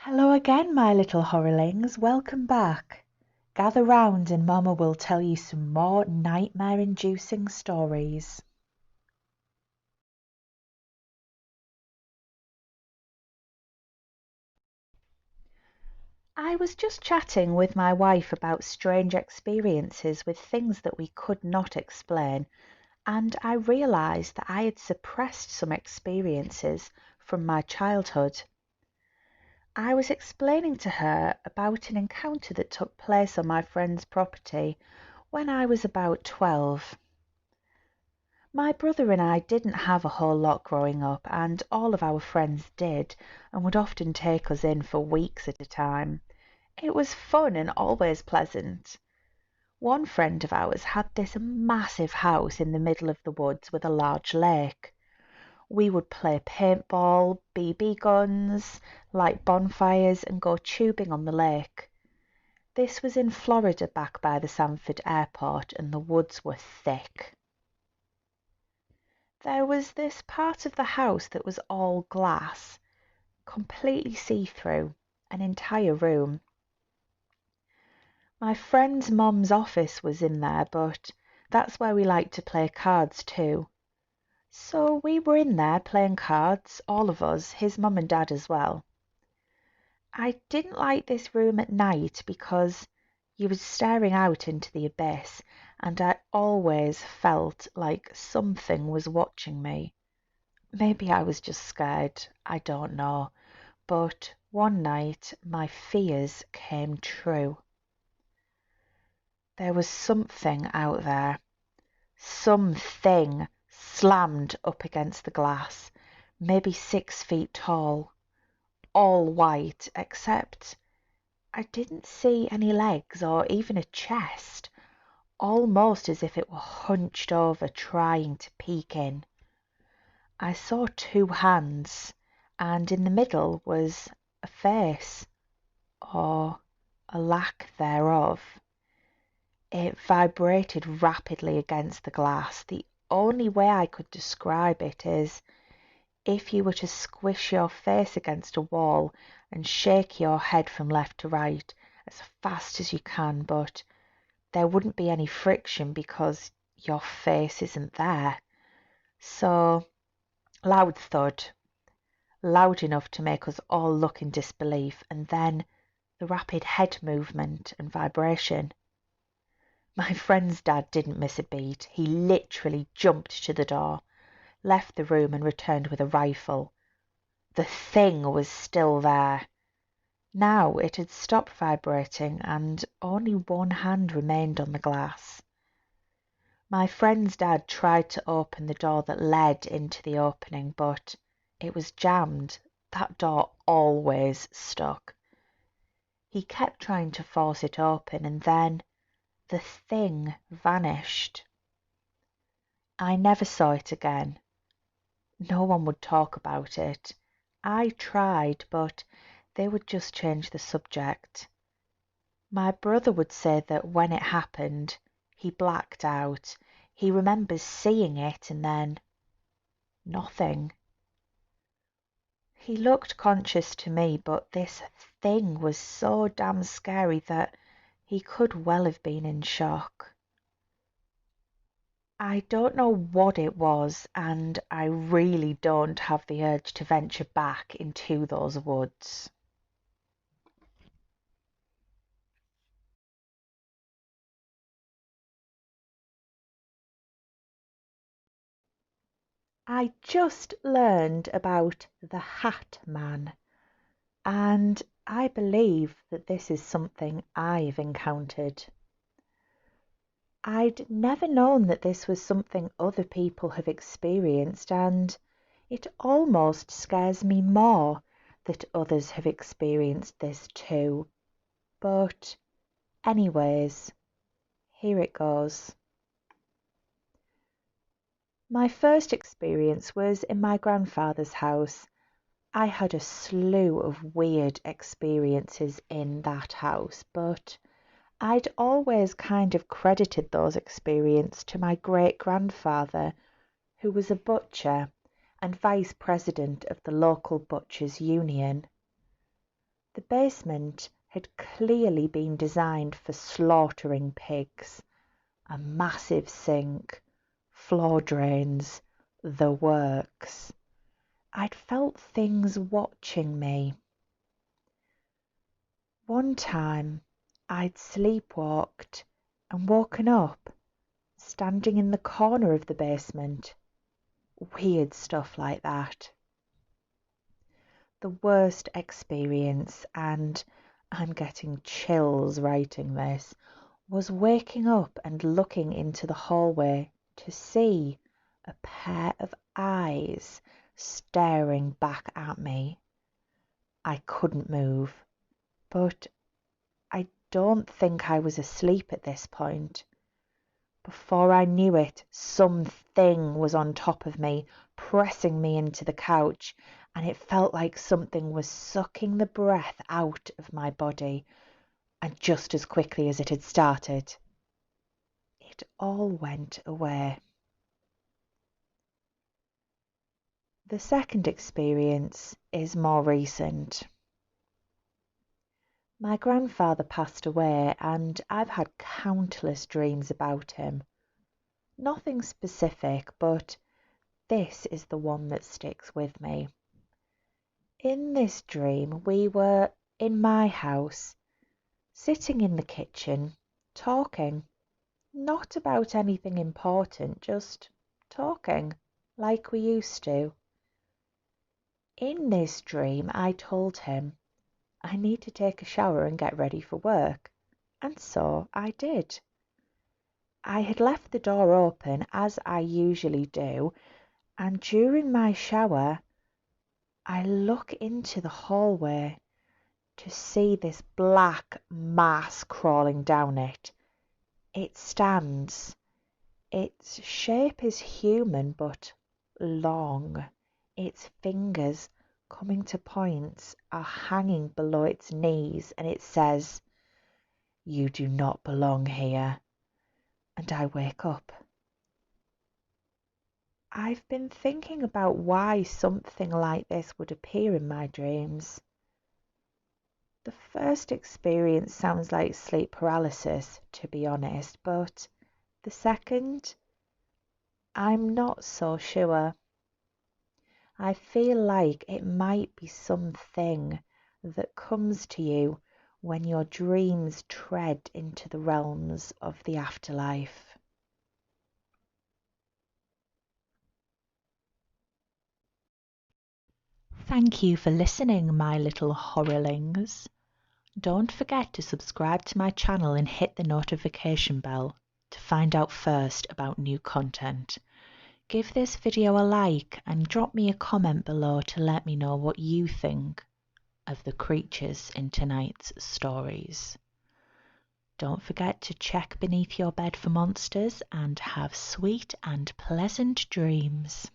Hello again, my little horrorlings. Welcome back. Gather round and Mama will tell you some more nightmare-inducing stories. I was just chatting with my wife about strange experiences with things that we could not explain, and I realised that I had suppressed some experiences from my childhood. I was explaining to her about an encounter that took place on my friend's property when I was about 12. My brother and I didn't have a whole lot growing up, and all of our friends did, and would often take us in for weeks at a time. It was fun and always pleasant. One friend of ours had this massive house in the middle of the woods with a large lake. We would play paintball, BB guns, light bonfires, and go tubing on the lake. This was in Florida back by the Sanford airport, and the woods were thick. There was this part of the house that was all glass, completely see-through, an entire room. My friend's mum's office was in there, but that's where we liked to play cards too. So we were in there playing cards, all of us, his mum and dad as well. I didn't like this room at night because you were staring out into the abyss, and I always felt like something was watching me. Maybe I was just scared, I don't know, but one night my fears came true. There was something out there. Something slammed up against the glass, maybe 6 feet tall, all white, except I didn't see any legs or even a chest, almost as if it were hunched over trying to peek in. I saw two hands, and in the middle was a face, or a lack thereof. It vibrated rapidly against the glass. The only way I could describe it is if you were to squish your face against a wall and shake your head from left to right as fast as you can, but there wouldn't be any friction because your face isn't there. So, loud thud, loud enough to make us all look in disbelief, and then the rapid head movement and vibration. My friend's dad didn't miss a beat. He literally jumped to the door, left the room, and returned with a rifle. The thing was still there. Now it had stopped vibrating, and only one hand remained on the glass. My friend's dad tried to open the door that led into the opening, but it was jammed. That door always stuck. He kept trying to force it open, and then the thing vanished. I never saw it again. No one would talk about it. I tried, but they would just change the subject. My brother would say that when it happened, he blacked out. He remembers seeing it and then nothing. He looked conscious to me, but this thing was so damn scary that he could well have been in shock. I don't know what it was, and I really don't have the urge to venture back into those woods. I just learned about the Hat Man, and I believe that this is something I've encountered. I'd never known that this was something other people have experienced, and it almost scares me more that others have experienced this too. But anyways, here it goes. My first experience was in my grandfather's house. I had a slew of weird experiences in that house, but I'd always kind of credited those experiences to my great-grandfather, who was a butcher and vice president of the local butchers' union. The basement had clearly been designed for slaughtering pigs. A massive sink, floor drains, the works. I'd felt things watching me. One time I'd sleepwalked and woken up, standing in the corner of the basement. Weird stuff like that. The worst experience, and I'm getting chills writing this, was waking up and looking into the hallway to see a pair of eyes staring back at me. I couldn't move, but I don't think I was asleep at this point. Before I knew it, something was on top of me, pressing me into the couch, and it felt like something was sucking the breath out of my body, and just as quickly as it had started, it all went away. The second experience is more recent. My grandfather passed away, and I've had countless dreams about him. Nothing specific, but this is the one that sticks with me. In this dream, we were in my house, sitting in the kitchen, talking. Not about anything important, just talking, like we used to. In this dream, I told him I need to take a shower and get ready for work, and so I did. I had left the door open, as I usually do, and during my shower, I look into the hallway to see this black mass crawling down it. It stands. Its shape is human, but long. Its fingers, coming to points, are hanging below its knees, and it says, "You do not belong here." And I wake up. I've been thinking about why something like this would appear in my dreams. The first experience sounds like sleep paralysis, to be honest, but the second, I'm not so sure. I feel like it might be something that comes to you when your dreams tread into the realms of the afterlife. Thank you for listening, my little horrorlings. Don't forget to subscribe to my channel and hit the notification bell to find out first about new content. Give this video a like and drop me a comment below to let me know what you think of the creatures in tonight's stories. Don't forget to check beneath your bed for monsters and have sweet and pleasant dreams.